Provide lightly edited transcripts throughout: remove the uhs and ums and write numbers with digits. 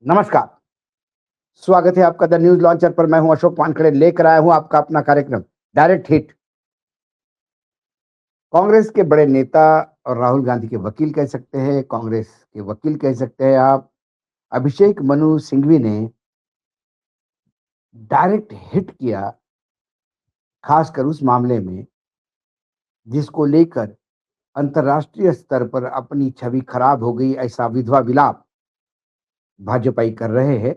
नमस्कार। स्वागत है आपका द न्यूज लॉन्चर पर। मैं हूं अशोक वानखेड़े, लेकर आया हूं आपका अपना कार्यक्रम डायरेक्ट हिट। कांग्रेस के बड़े नेता और राहुल गांधी के वकील कह सकते हैं, कांग्रेस के वकील कह सकते हैं आप, अभिषेक मनु सिंघवी ने डायरेक्ट हिट किया, खासकर उस मामले में जिसको लेकर अंतर्राष्ट्रीय स्तर पर अपनी छवि खराब हो गई, ऐसा विधवा विलाप भाजपाई कर रहे हैं।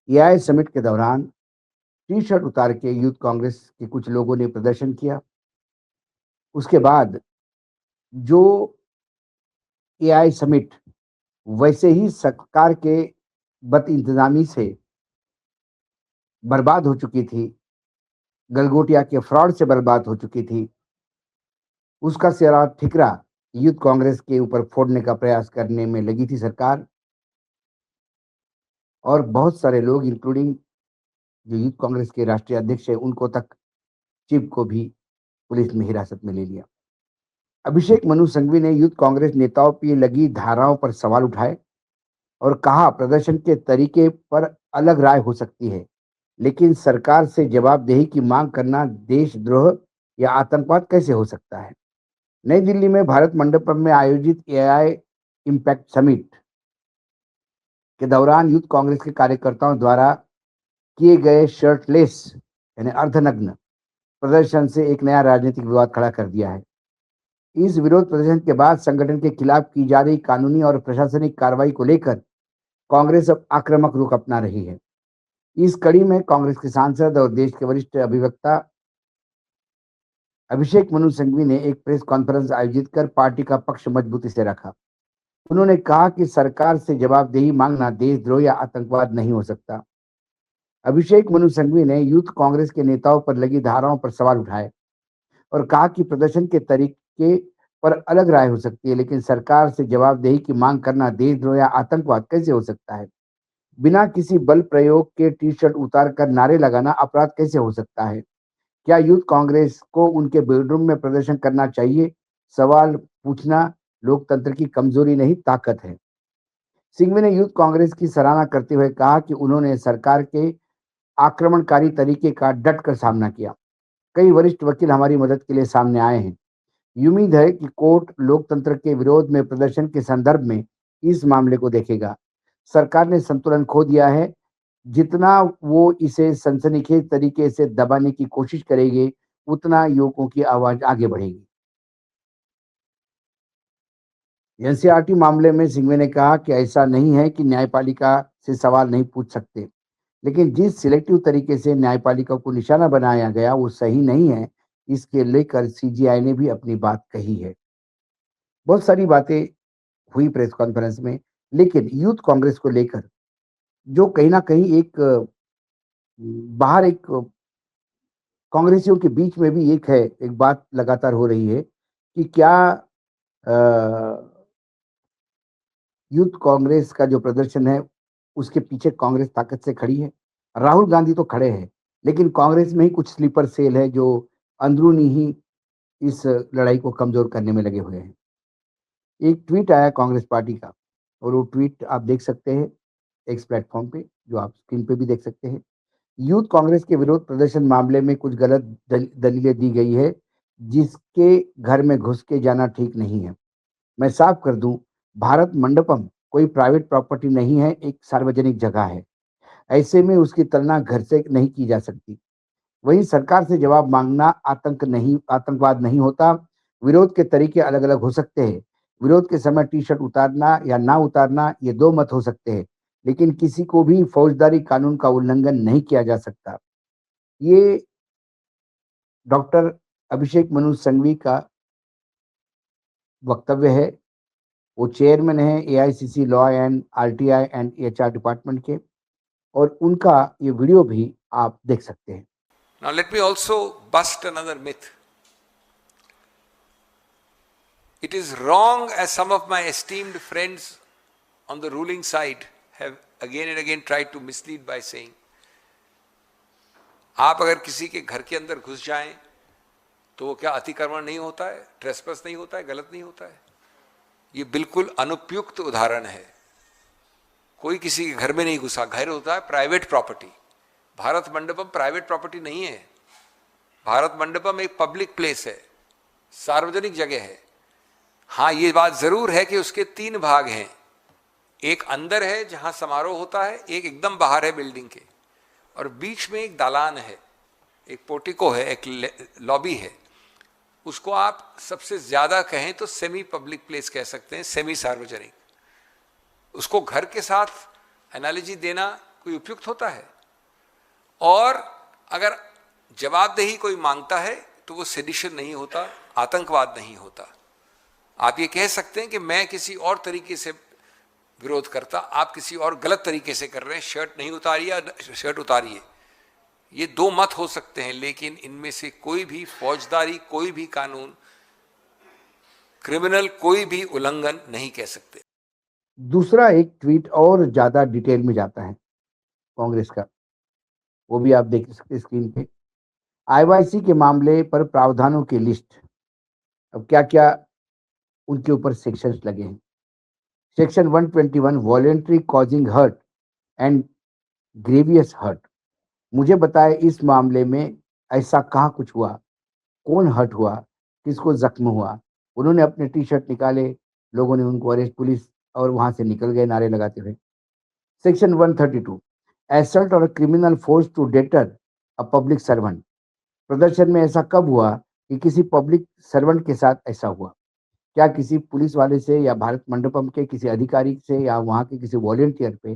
एआई समिट के दौरान टी शर्ट उतार के यूथ कांग्रेस के कुछ लोगों ने प्रदर्शन किया। उसके बाद जो एआई समिट वैसे ही सरकार के बदइंतजामी से बर्बाद हो चुकी थी, गलगोटिया के फ्रॉड से बर्बाद हो चुकी थी, उसका सारा ठिकरा यूथ कांग्रेस के ऊपर फोड़ने का प्रयास करने में लगी थी सरकार। और बहुत सारे लोग इंक्लूडिंग जो यूथ कांग्रेस के राष्ट्रीय अध्यक्ष है, उनको तक चिप को भी पुलिस में हिरासत में ले लिया। अभिषेक मनु सिंघवी ने यूथ कांग्रेस नेताओं पर लगी धाराओं पर सवाल उठाए और कहा प्रदर्शन के तरीके पर अलग राय हो सकती है, लेकिन सरकार से जवाबदेही की मांग करना देशद्रोह या आतंकवाद कैसे हो सकता है। नई दिल्ली में भारत मंडपम में आयोजित एआई इम्पैक्ट समिट के दौरान यूथ कांग्रेस के कार्यकर्ताओं द्वारा किए गए शर्टलेस यानी अर्धनग्न प्रदर्शन से एक नया राजनीतिक विवाद खड़ा कर दिया है। इस विरोध प्रदर्शन के बाद संगठन के खिलाफ की जा रही कानूनी और प्रशासनिक कार्रवाई को लेकर कांग्रेस अब आक्रामक रुख अपना रही है। इस कड़ी में कांग्रेस के सांसद और देश के वरिष्ठ अभिवक्ता अभिषेक मनु सिंघवी ने एक प्रेस कॉन्फ्रेंस आयोजित कर पार्टी का पक्ष मजबूती से रखा। उन्होंने कहा कि सरकार से जवाबदेही मांगना देशद्रोह या आतंकवाद नहीं हो सकता। अभिषेक मनु सिंघवी ने यूथ कांग्रेस के नेताओं पर लगी धाराओं पर सवाल उठाए और कहा कि प्रदर्शन के तरीके पर अलग राय हो सकती है, लेकिन सरकार से जवाबदेही की मांग करना देशद्रोह या आतंकवाद कैसे हो सकता है। बिना किसी बल प्रयोग के टी शर्ट उतार कर नारे लगाना अपराध कैसे हो सकता है। क्या यूथ कांग्रेस को उनके बेडरूम में प्रदर्शन करना चाहिए। सवाल पूछना लोकतंत्र की कमजोरी नहीं, ताकत है। सिंघवी ने यूथ कांग्रेस की सराहना करते हुए कहा कि उन्होंने सरकार के आक्रमणकारी तरीके का डट कर सामना किया। कई वरिष्ठ वकील हमारी मदद के लिए सामने आए हैं। उम्मीद है कि कोर्ट लोकतंत्र के विरोध में प्रदर्शन के संदर्भ में इस मामले को देखेगा। सरकार ने संतुलन खो दिया है। जितना वो इसे सनसनीखेज तरीके से दबाने की कोशिश करेगी, उतना युवकों की आवाज आगे बढ़ेगी। एनसीईआरटी मामले में सिंघवी ने कहा कि ऐसा नहीं है कि न्यायपालिका से सवाल नहीं पूछ सकते, लेकिन जिस सिलेक्टिव तरीके से न्यायपालिका को निशाना बनाया गया वो सही नहीं है। इसके लेकर सीजीआई ने भी अपनी बात कही है। बहुत सारी बातें हुई प्रेस कॉन्फ्रेंस में, लेकिन यूथ कांग्रेस को लेकर जो कहीं ना कहीं एक बाहर एक कांग्रेसियों के बीच में भी एक बात लगातार हो रही है कि क्या अ, यूथ कांग्रेस का जो प्रदर्शन है उसके पीछे कांग्रेस ताकत से खड़ी है। राहुल गांधी तो खड़े हैं, लेकिन कांग्रेस में ही कुछ स्लीपर सेल है जो अंदरूनी ही इस लड़ाई को कमजोर करने में लगे हुए हैं। एक ट्वीट आया कांग्रेस पार्टी का और वो ट्वीट आप देख सकते हैं एक्स प्लेटफॉर्म पे, जो आप स्क्रीन पे भी देख सकते हैं। यूथ कांग्रेस के विरोध प्रदर्शन मामले में कुछ गलत दलीलें दी गई है, जिसके घर में घुस के जाना ठीक नहीं है। मैं साफ कर दूं, भारत मंडपम कोई प्राइवेट प्रॉपर्टी नहीं है, एक सार्वजनिक जगह है। ऐसे में उसकी तुलना घर से नहीं की जा सकती। वहीं सरकार से जवाब मांगना आतंकवाद नहीं होता। विरोध के तरीके अलग अलग हो सकते हैं। विरोध के समय टी शर्ट उतारना या ना उतारना ये दो मत हो सकते हैं, लेकिन किसी को भी फौजदारी कानून का उल्लंघन नहीं किया जा सकता। ये डॉक्टर अभिषेक मनु सिंघवी का वक्तव्य है। वो चेयरमैन है AICC law and RTI and HR department के, और उनका ये वीडियो भी आप देख सकते हैं। Now let me also bust another myth. It is wrong, as some of my esteemed friends on the ruling side have again and again tried to mislead by saying, आप अगर किसी के घर के अंदर घुस जाएं तो वो क्या अतिक्रमण नहीं होता है, ट्रेसपास नहीं होता है, गलत नहीं होता है। ये बिल्कुल अनुपयुक्त उदाहरण है। कोई किसी के घर में नहीं घुसा। घर होता है private property. Bharat Mandapam private property नहीं है। भारत मंडपम एक पब्लिक प्लेस है, सार्वजनिक जगह है। हाँ, ये बात जरूर है कि उसके 3 भाग हैं। एक अंदर है जहां समारोह होता है, एक एकदम बाहर है बिल्डिंग के, और बीच में एक दालान है, एक पोर्टिको है, एक लॉबी है। उसको आप सबसे ज्यादा कहें तो सेमी पब्लिक प्लेस कह सकते हैं, सेमी सार्वजनिक। उसको घर के साथ एनालॉजी देना कोई उपयुक्त होता है? और अगर जवाबदेही कोई मांगता है तो वो सेडिशन नहीं होता, आतंकवाद नहीं होता। आप ये कह सकते हैं कि मैं किसी और तरीके से विरोध करता, आप किसी और गलत तरीके से कर रहे हैं, शर्ट नहीं उतारिए या शर्ट उतारिए। ये 2 मत हो सकते हैं, लेकिन इनमें से कोई भी फौजदारी, कोई भी कानून, क्रिमिनल कोई भी उल्लंघन नहीं कह सकते। दूसरा एक ट्वीट और ज्यादा डिटेल में जाता है कांग्रेस का, वो भी आप देख सकते हैं स्क्रीन पे। आईवाईसी के मामले पर प्रावधानों की लिस्ट, अब क्या क्या उनके ऊपर सेक्शंस लगे हैं। Section 121 voluntary causing hurt and grievous hurt. मुझे बताए इस मामले में ऐसा कहाँ कुछ हुआ, कौन हर्ट हुआ, किसको जख्म हुआ। उन्होंने अपने टी शर्ट निकाले, लोगों ने उनको अरेस्ट, पुलिस और वहां से निकल गए नारे लगाते हुए। सेक्शन 132 एसल्ट और criminal force to deter a public servant. प्रदर्शन में ऐसा कब हुआ कि किसी पब्लिक सर्वेंट के साथ ऐसा हुआ? क्या किसी पुलिस वाले से या भारत मंडपम के किसी अधिकारी से या वहां के किसी वॉलेंटियर पे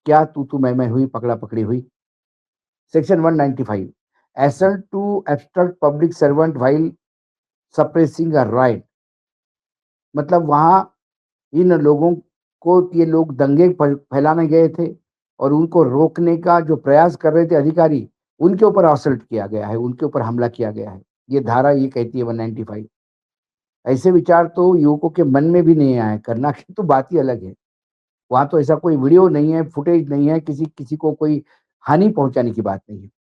क्या तू मैं हुई, पकड़ा पकड़ी हुई? Section 195 assault to obstruct public servant while suppressing a right। मतलब वहां इन लोगों को, ये लोग दंगे फैलाने गए थे और उनको रोकने का जो प्रयास कर रहे थे अधिकारी, उनके ऊपर असल्ट किया गया है, उनके ऊपर हमला किया गया है। ये धारा ये कहती है 195। ऐसे विचार तो युवकों के मन में भी नहीं आए, करना की तो बात ही अलग है। वहां तो ऐसा कोई वीडियो नहीं है, फुटेज नहीं है, किसी किसी को कोई हानि पहुंचाने की बात नहीं है।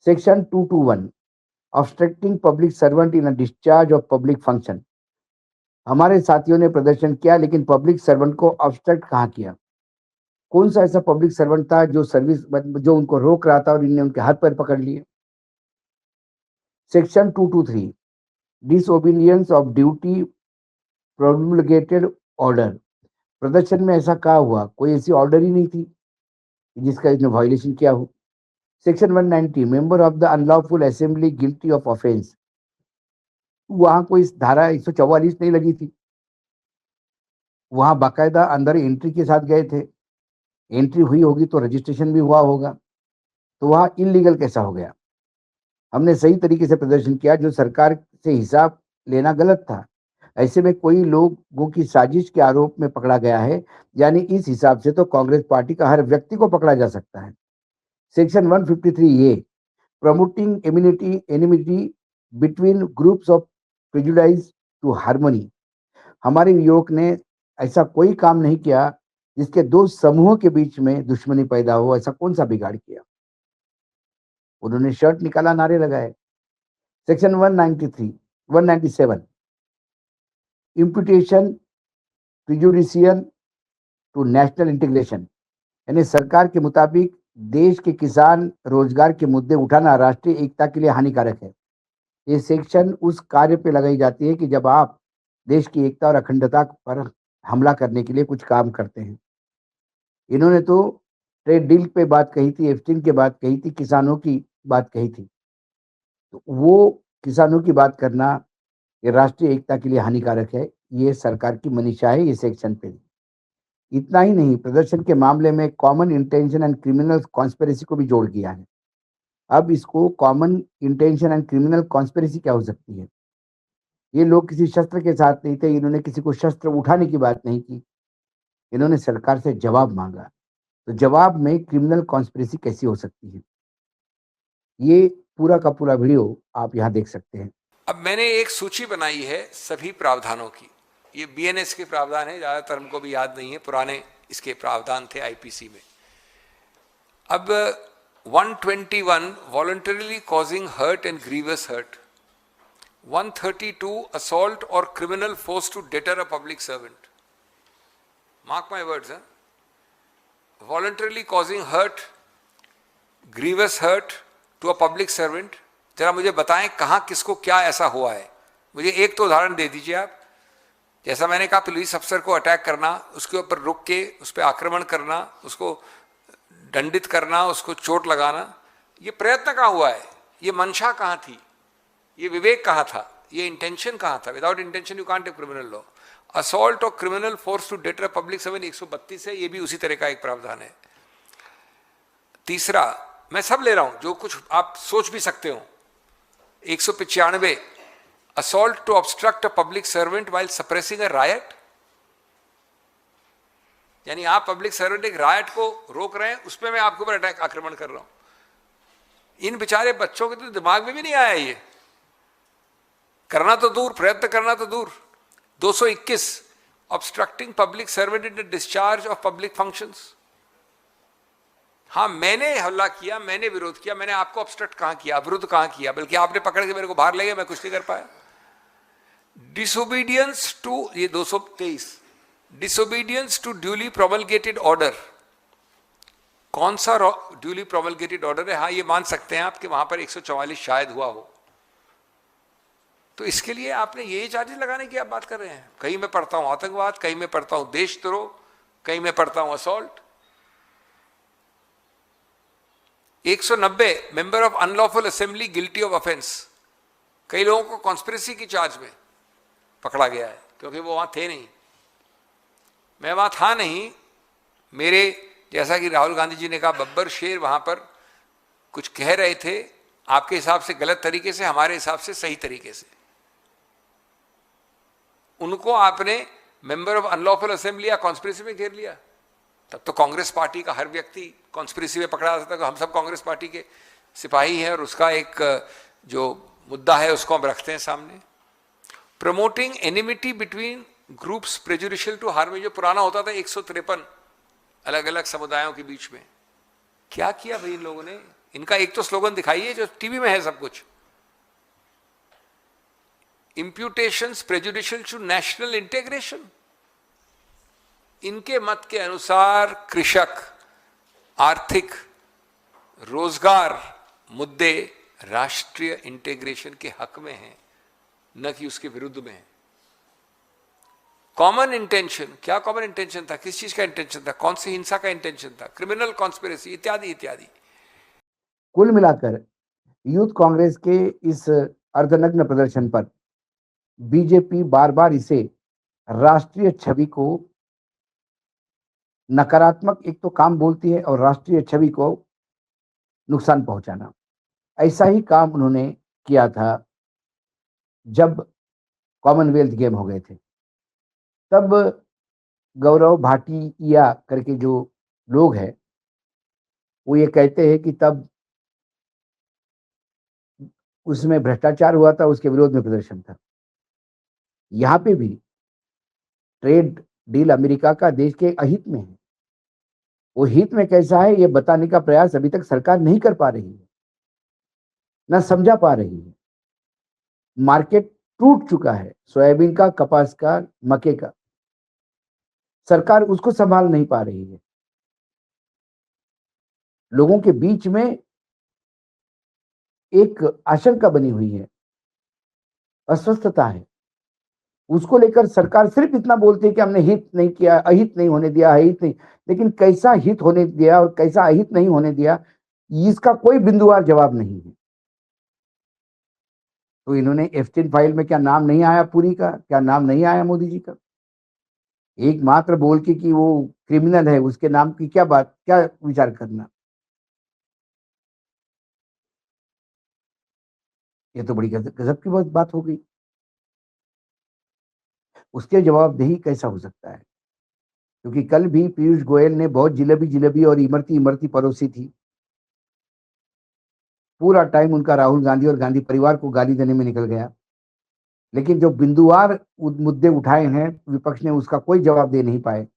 Section 221 obstructing public servant in a discharge of public function. हमारे साथियों ने प्रदर्शन किया, लेकिन पब्लिक सर्वेंट को ऑब्स्ट्रक्ट कहाँ किया? कौन सा ऐसा पब्लिक सर्वेंट था जो सर्विस, जो उनको रोक रहा था और इनने उनके हाथ पैर पकड़ लिए? Section 223 disobedience of duty promulgated order. प्रदर्शन में ऐसा कहा हुआ, कोई ऐसी ऑर्डर ही नहीं थी जिसका इसने वायलेशन किया हो। Section 190 member of the unlawful assembly guilty of offence. वहां कोई धारा 144 नहीं लगी थी, वहां बाकायदा अंदर एंट्री के साथ गए थे। एंट्री हुई होगी तो रजिस्ट्रेशन भी हुआ होगा, तो वहां इलीगल कैसा हो गया? हमने सही तरीके से प्रदर्शन किया, जो सरकार से हिसाब लेना गलत था। ऐसे में कोई लोगों की साजिश के आरोप में पकड़ा गया है, यानी इस हिसाब से तो कांग्रेस पार्टी का हर व्यक्ति को पकड़ा जा सकता है। Section 153 A promoting enmity between groups of prejudice to harmony. हमारे युवक ने ऐसा कोई काम नहीं किया जिसके 2 समूहों के बीच में दुश्मनी पैदा हो। ऐसा कौन सा बिगाड़ किया? उन्होंने शर्ट निकाला, नारे लगाए। सेक्शन 197 इम्पुटेशन प्रिजुडिशियल टू नेशनल इंटीग्रेशन, यानी सरकार के मुताबिक देश के किसान रोजगार के मुद्दे उठाना राष्ट्रीय एकता के लिए हानिकारक है। ये सेक्शन उस कार्य पे लगाई जाती है कि जब आप देश की एकता और अखंडता पर हमला करने के लिए कुछ काम करते हैं। इन्होंने तो ट्रेड डील पे बात कही थी, एफ्टीन की बात कही थी, किसानों की बात कही थी। तो वो किसानों की बात करना ये राष्ट्रीय एकता के लिए हानिकारक है। ये सरकार की मनीषा है ये सेक्शन पे। इतना ही नहीं, प्रदर्शन के मामले में common intention and criminal conspiracy को भी जोड़ दिया है। अब इसको common intention and criminal conspiracy क्या हो सकती है? ये लोग किसी शस्त्र के साथ नहीं थे, इन्होंने किसी को शस्त्र उठाने की बात नहीं की, इन्होंने सरकार से जवाब मांगा। तो जवाब में क्रिमिनल कॉन्स्पिरेसी कैसी हो सकती है? ये पूरा का पूरा वीडियो आप यहाँ देख सकते हैं। अब मैंने एक सूची बनाई है सभी प्रावधानों की। ये बीएनएस के प्रावधान है, ज्यादातर हमको भी याद नहीं है, पुराने इसके प्रावधान थे आईपीसी में। अब 121 voluntarily causing hurt and grievous hurt, 132 assault or criminal force to deter a public servant. Mark my words, voluntarily causing hurt, grievous hurt to a public servant, जरा मुझे बताएं कहां किसको क्या ऐसा हुआ है, मुझे एक तो उदाहरण दे दीजिए आप। जैसा मैंने कहा पुलिस अफसर को अटैक करना, उसके ऊपर रुक के उस पर आक्रमण करना, उसको दंडित करना, उसको चोट लगाना, ये प्रयत्न कहाँ हुआ है, ये मंशा कहाँ थी, ये विवेक कहाँ था, ये इंटेंशन कहाँ था। Without intention you can't have criminal law. Assault और criminal force to deter public servant 132 है, ये भी उसी तरह का एक प्रावधान है। तीसरा, मैं सब ले रहा हूं जो कुछ आप सोच भी सकते हो। 195 assault to obstruct a public servant while suppressing a riot, यानी आप पब्लिक सर्वेंट एक रायट को रोक रहे हैं, उसमें मैं आपके ऊपर अटैक आक्रमण कर रहा हूं। इन बेचारे बच्चों के तो दिमाग में भी नहीं आया ये, करना तो दूर, प्रयत्न करना तो दूर। 221 obstructing public servant in the discharge of public functions. हाँ, मैंने हमला किया, मैंने विरोध किया, मैंने आपको ऑब्स्ट्रक्ट कहां किया, विरोध कहां किया, बल्कि आपने पकड़ के मेरे को बाहर ले गए, मैं कुछ नहीं कर पाया। डिसोबीडियंस टू, ये 223, disobedience to duly promulgated order. कौन सा ड्यूली प्रोमलगेटेड ऑर्डर है? हाँ, ये मान सकते हैं आप कि वहां पर 144 शायद हुआ हो, तो इसके लिए आपने ये चार्जेस लगाने की आप बात कर रहे हैं। कहीं मैं पढ़ता हूं आतंकवाद, कहीं मैं पढ़ता हूं देशद्रोह, कहीं मैं पढ़ता हूं assault. 190 member of unlawful assembly guilty of offence. कई लोगों को कॉन्स्पिरेसी की चार्ज में पकड़ा गया है, क्योंकि वो वहां थे नहीं। मैं वहां था नहीं, मेरे जैसा कि राहुल गांधी जी ने कहा, बब्बर शेर वहां पर कुछ कह रहे थे, आपके हिसाब से गलत तरीके से, हमारे हिसाब से सही तरीके से। उनको आपने मेंबर ऑफ अनलॉफुल असेंबली या कॉन्स्पिरेसी में घेर लिया। तब तो कांग्रेस पार्टी का हर व्यक्ति कॉन्स्पिरेसी में पकड़ा जाता था। हम सब कांग्रेस पार्टी के सिपाही हैं और उसका एक जो मुद्दा है उसको हम रखते हैं सामने। Promoting enmity between groups prejudicial to harm, जो पुराना होता था 153 अलग अलग समुदायों के बीच में। क्या किया भाई इन लोगों ने? इनका एक तो स्लोगन दिखाइए जो टीवी में है सब कुछ, इम्प्यूटेशंस प्रेजुडिशियल टू नेशनल इंटीग्रेशन। इनके मत के अनुसार कृषक, आर्थिक, रोजगार मुद्दे राष्ट्रीय इंटीग्रेशन के हक में हैं, न कि उसके विरुद्ध में है। कॉमन इंटेंशन, क्या कॉमन इंटेंशन था, किस चीज का इंटेंशन था, कौन सी हिंसा का इंटेंशन था, क्रिमिनल कॉन्स्पिरेसी इत्यादि इत्यादि। कुल मिलाकर यूथ कांग्रेस के इस अर्धनग्न प्रदर्शन पर बीजेपी बार बार इसे राष्ट्रीय छवि को नकारात्मक एक तो काम बोलती है और राष्ट्रीय छवि को नुकसान पहुंचाना। ऐसा ही काम उन्होंने किया था जब कॉमनवेल्थ गेम हो गए थे। तब गौरव भाटिया करके जो लोग हैं वो ये कहते हैं कि तब उसमें भ्रष्टाचार हुआ था, उसके विरोध में प्रदर्शन था। यहां पे भी ट्रेड डील अमेरिका का देश के अहित में है। वो हित में कैसा है ये बताने का प्रयास अभी तक सरकार नहीं कर पा रही है, ना समझा पा रही है। मार्केट टूट चुका है, सोयाबीन का, कपास का, मक्के का। सरकार उसको संभाल नहीं पा रही है। लोगों के बीच में एक आशंका बनी हुई है, अस्वस्थता है। उसको लेकर सरकार सिर्फ इतना बोलती है कि हमने हित नहीं किया, अहित नहीं होने दिया, अहित नहीं, लेकिन कैसा हित होने दिया और कैसा अहित नहीं होने दिया, इसका कोई बिंदुवार जवाब नहीं है। तो इन्होंने एफस्टीन फाइल में क्या नाम नहीं आया पुरी का, क्या नाम नहीं आया मोदी जी का? एक मात्र बोल के कि वो क्रिमिनल है, उसके नाम की क्या बात, क्या विचार करना? ये तो बड़ी गजब की बात हो गई। उसके जवाबदेही कैसा हो सकता है? क्योंकि कल भी पीयूष गोयल ने बहुत जिलेबी जिलेबी और इमरती इमरती परोसी थी। पूरा टाइम उनका राहुल गांधी और गांधी परिवार को गाली देने में निकल गया। लेकिन जो बिंदुवार मुद्दे उठाए हैं विपक्ष ने, उसका कोई जवाब दे नहीं पाए।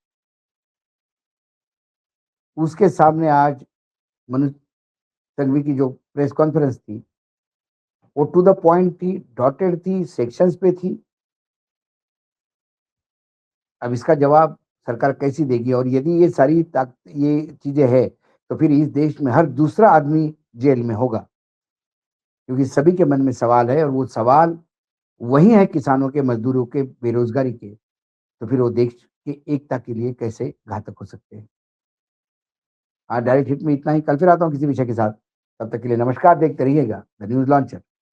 उसके सामने आज मनोज संघवी की जो प्रेस कॉन्फ्रेंस थी वो टू द पॉइंट थी, डॉटेड थी, सेक्शंस पे थी। अब इसका जवाब सरकार कैसी देगी? और यदि ये सारी ये चीजें है तो फिर इस देश में हर दूसरा आदमी जेल में होगा, क्योंकि सभी के मन में सवाल है और वो सवाल वही है किसानों के, मजदूरों के, बेरोजगारी के। तो फिर वो देश की एकता के लिए कैसे घातक हो सकते हैं? आज डायरेक्ट हिट में इतना ही। कल फिर आता हूँ किसी विषय के साथ। तब तक के लिए नमस्कार। देखते रहिएगा द न्यूज लॉन्चर।